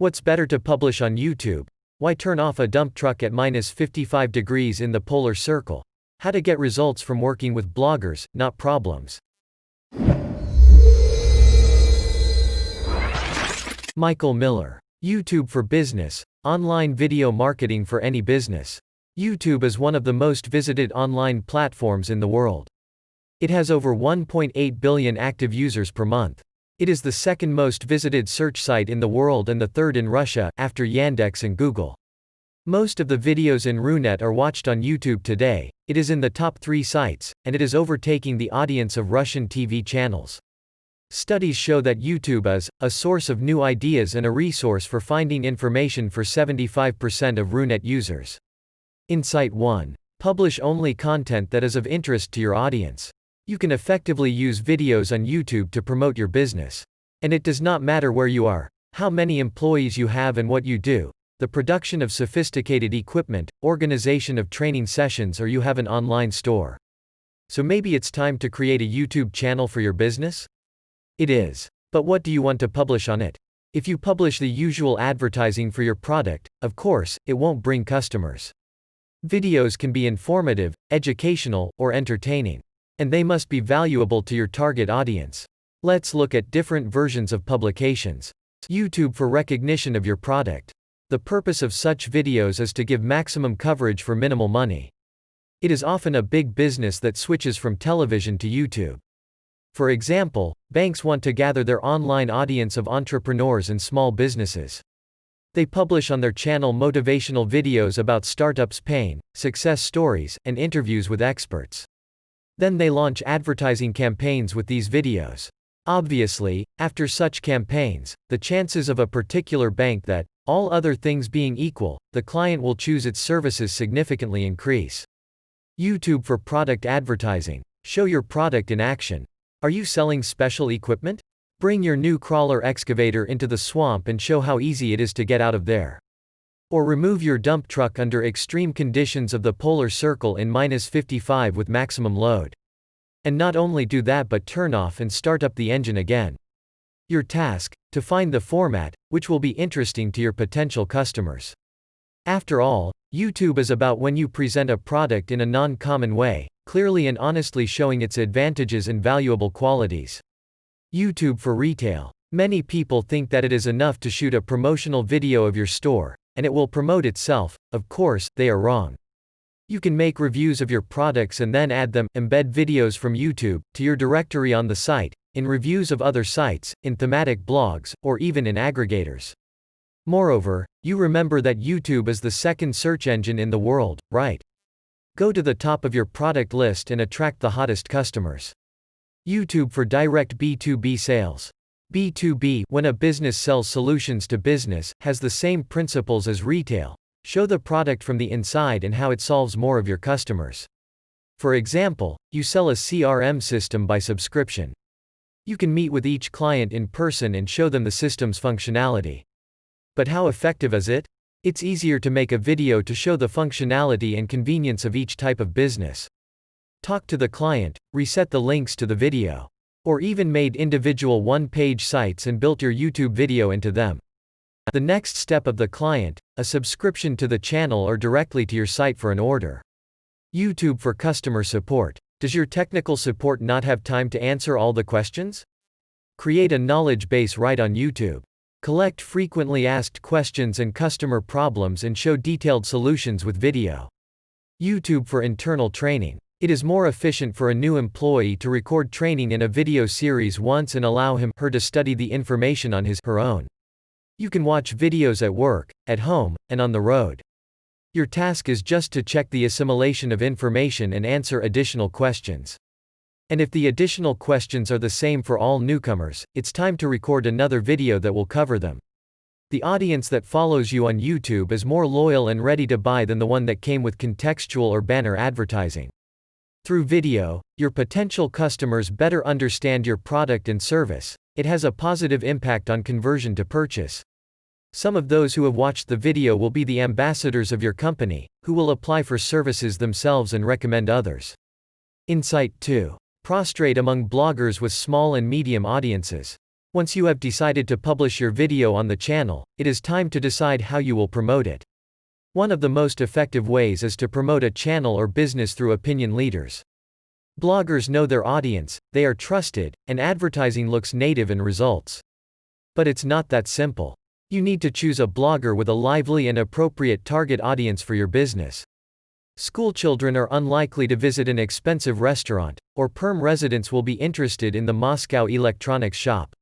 What's better to publish on YouTube? Why turn off a dump truck at -55 degrees in the polar circle? How to get results from working with bloggers, not problems. Michael Miller. YouTube for Business, online video marketing for any business. YouTube is one of the most visited online platforms in the world. It has over 1.8 billion active users per month. It is the second most visited search site in the world and the third in Russia, after Yandex and Google. Most of the videos in Runet are watched on YouTube today. It is in the top 3 sites, and it is overtaking the audience of Russian TV channels. Studies show that YouTube is a source of new ideas and a resource for finding information for 75% of Runet users. Insight 1. Publish only content that is of interest to your audience. You can effectively use videos on YouTube to promote your business. And it does not matter where you are, how many employees you have, and what you do, the production of sophisticated equipment, organization of training sessions, or you have an online store. So maybe it's time to create a YouTube channel for your business? It is. But what do you want to publish on it? If you publish the usual advertising for your product, of course, it won't bring customers. Videos can be informative, educational, or entertaining. And they must be valuable to your target audience. Let's look at different versions of publications. YouTube for recognition of your product. The purpose of such videos is to give maximum coverage for minimal money. It is often a big business that switches from television to YouTube. For example, banks want to gather their online audience of entrepreneurs and small businesses. They publish on their channel motivational videos about startups' pain, success stories, and interviews with experts. Then they launch advertising campaigns with these videos. Obviously, after such campaigns, the chances of a particular bank that, all other things being equal, the client will choose its services significantly increase. YouTube for product advertising. Show your product in action. Are you selling special equipment? Bring your new crawler excavator into the swamp and show how easy it is to get out of there. Or remove your dump truck under extreme conditions of the polar circle in -55 with maximum load. And not only do that, but turn off and start up the engine again. Your task, to find the format, which will be interesting to your potential customers. After all, YouTube is about when you present a product in a non-common way, clearly and honestly showing its advantages and valuable qualities. YouTube for retail. Many people think that it is enough to shoot a promotional video of your store, and it will promote itself. Of course, they are wrong. You can make reviews of your products and then embed videos from YouTube, to your directory on the site, in reviews of other sites, in thematic blogs, or even in aggregators. Moreover, you remember that YouTube is the second search engine in the world, right? Go to the top of your product list and attract the hottest customers. YouTube for direct B2B sales. B2B, when a business sells solutions to business, has the same principles as retail. Show the product from the inside and how it solves more of your customers. For example, you sell a CRM system by subscription. You can meet with each client in person and show them the system's functionality. But how effective is it? It's easier to make a video to show the functionality and convenience of each type of business. Talk to the client, reset the links to the video. Or even made individual one-page sites and built your YouTube video into them. The next step of the client, a subscription to the channel or directly to your site for an order. YouTube for customer support. Does your technical support not have time to answer all the questions? Create a knowledge base right on YouTube. Collect frequently asked questions and customer problems and show detailed solutions with video. YouTube for internal training. It is more efficient for a new employee to record training in a video series once and allow him/her to study the information on his/her own. You can watch videos at work, at home, and on the road. Your task is just to check the assimilation of information and answer additional questions. And if the additional questions are the same for all newcomers, it's time to record another video that will cover them. The audience that follows you on YouTube is more loyal and ready to buy than the one that came with contextual or banner advertising. Through video, your potential customers better understand your product and service. It has a positive impact on conversion to purchase. Some of those who have watched the video will be the ambassadors of your company, who will apply for services themselves and recommend others. Insight 2. Prostrate among bloggers with small and medium audiences. Once you have decided to publish your video on the channel, it is time to decide how you will promote it. One of the most effective ways is to promote a channel or business through opinion leaders. Bloggers know their audience, they are trusted, and advertising looks native in results. But it's not that simple. You need to choose a blogger with a lively and appropriate target audience for your business. Schoolchildren are unlikely to visit an expensive restaurant, or perm residents will be interested in the Moscow electronics shop.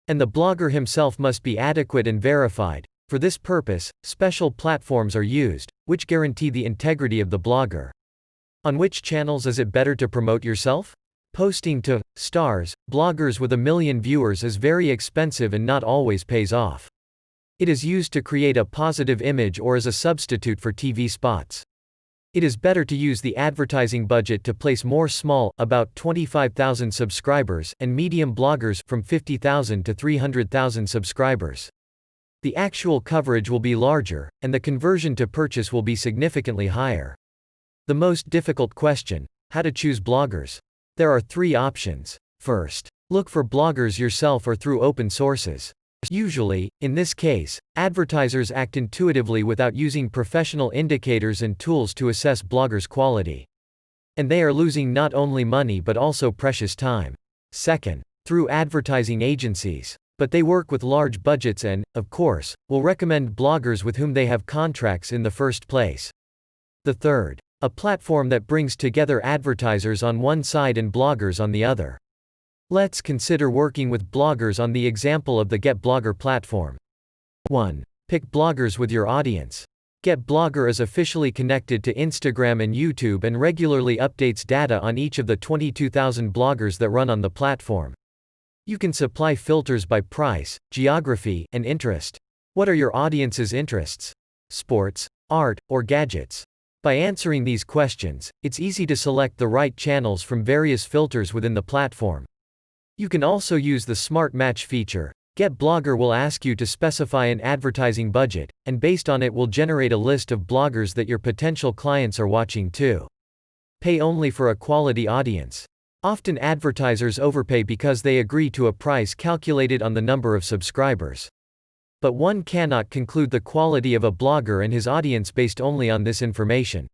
And the blogger himself must be adequate and verified. For this purpose, special platforms are used, which guarantee the integrity of the blogger. On which channels is it better to promote yourself? Posting to stars, bloggers with 1 million viewers is very expensive and not always pays off. It is used to create a positive image or as a substitute for TV spots. It is better to use the advertising budget to place more small, about 25,000 subscribers, and medium bloggers, from 50,000 to 300,000 subscribers. The actual coverage will be larger, and the conversion to purchase will be significantly higher. The most difficult question: how to choose bloggers. There are 3 options. First, look for bloggers yourself or through open sources. Usually, in this case, advertisers act intuitively without using professional indicators and tools to assess bloggers' quality. And they are losing not only money but also precious time. Second, through advertising agencies. But they work with large budgets and, of course, will recommend bloggers with whom they have contracts in the first place. The third, a platform that brings together advertisers on one side and bloggers on the other. Let's consider working with bloggers on the example of the Get Blogger platform. 1. Pick bloggers with your audience. Get Blogger is officially connected to Instagram and YouTube and regularly updates data on each of the 22,000 bloggers that run on the platform. You can supply filters by price, geography, and interest. What are your audience's interests? Sports, art, or gadgets? By answering these questions, it's easy to select the right channels from various filters within the platform. You can also use the Smart Match feature. Get Blogger will ask you to specify an advertising budget, and based on it will generate a list of bloggers that your potential clients are watching too. Pay only for a quality audience. Often advertisers overpay because they agree to a price calculated on the number of subscribers. But one cannot conclude the quality of a blogger and his audience based only on this information.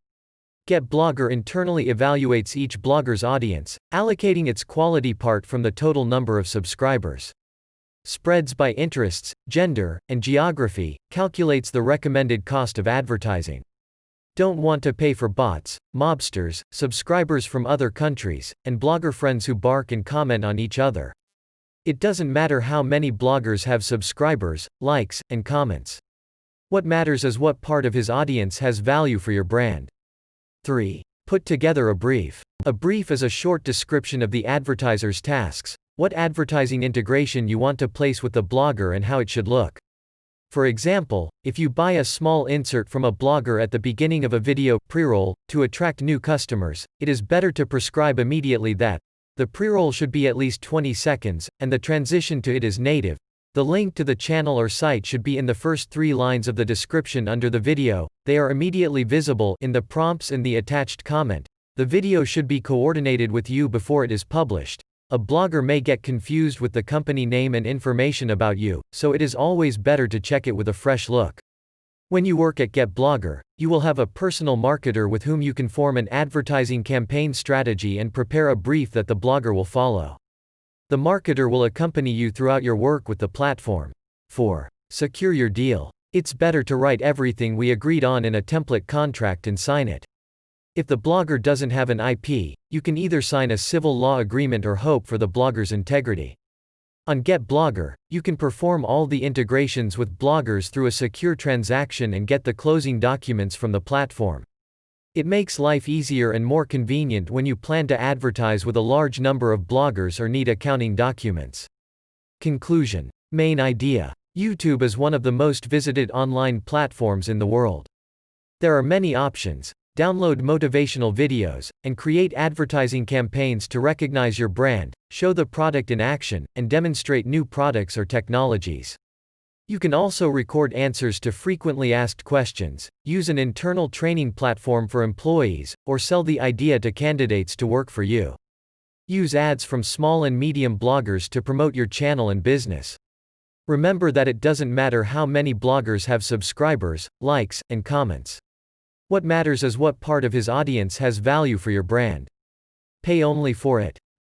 Get Blogger internally evaluates each blogger's audience, allocating its quality part from the total number of subscribers. Spreads by interests, gender, and geography, calculates the recommended cost of advertising. Don't want to pay for bots, mobsters, subscribers from other countries, and blogger friends who bark and comment on each other. It doesn't matter how many bloggers have subscribers, likes, and comments. What matters is what part of his audience has value for your brand. 3. Put together a brief. A brief is a short description of the advertiser's tasks, what advertising integration you want to place with the blogger and how it should look. For example, if you buy a small insert from a blogger at the beginning of a video pre-roll to attract new customers, it is better to prescribe immediately that the pre-roll should be at least 20 seconds, and the transition to it is native. The link to the channel or site should be in the first 3 lines of the description under the video. They are immediately visible in the prompts and the attached comment. The video should be coordinated with you before it is published. A blogger may get confused with the company name and information about you, so it is always better to check it with a fresh look. When you work at Get Blogger, you will have a personal marketer with whom you can form an advertising campaign strategy and prepare a brief that the blogger will follow. The marketer will accompany you throughout your work with the platform. 4. Secure your deal. It's better to write everything we agreed on in a template contract and sign it. If the blogger doesn't have an IP, you can either sign a civil law agreement or hope for the blogger's integrity. On Get Blogger, you can perform all the integrations with bloggers through a secure transaction and get the closing documents from the platform. It makes life easier and more convenient when you plan to advertise with a large number of bloggers or need accounting documents. Conclusion. Main idea. YouTube is one of the most visited online platforms in the world. There are many options. Download motivational videos, and create advertising campaigns to recognize your brand, show the product in action, and demonstrate new products or technologies. You can also record answers to frequently asked questions, use an internal training platform for employees, or sell the idea to candidates to work for you. Use ads from small and medium bloggers to promote your channel and business. Remember that it doesn't matter how many bloggers have subscribers, likes, and comments. What matters is what part of his audience has value for your brand. Pay only for it.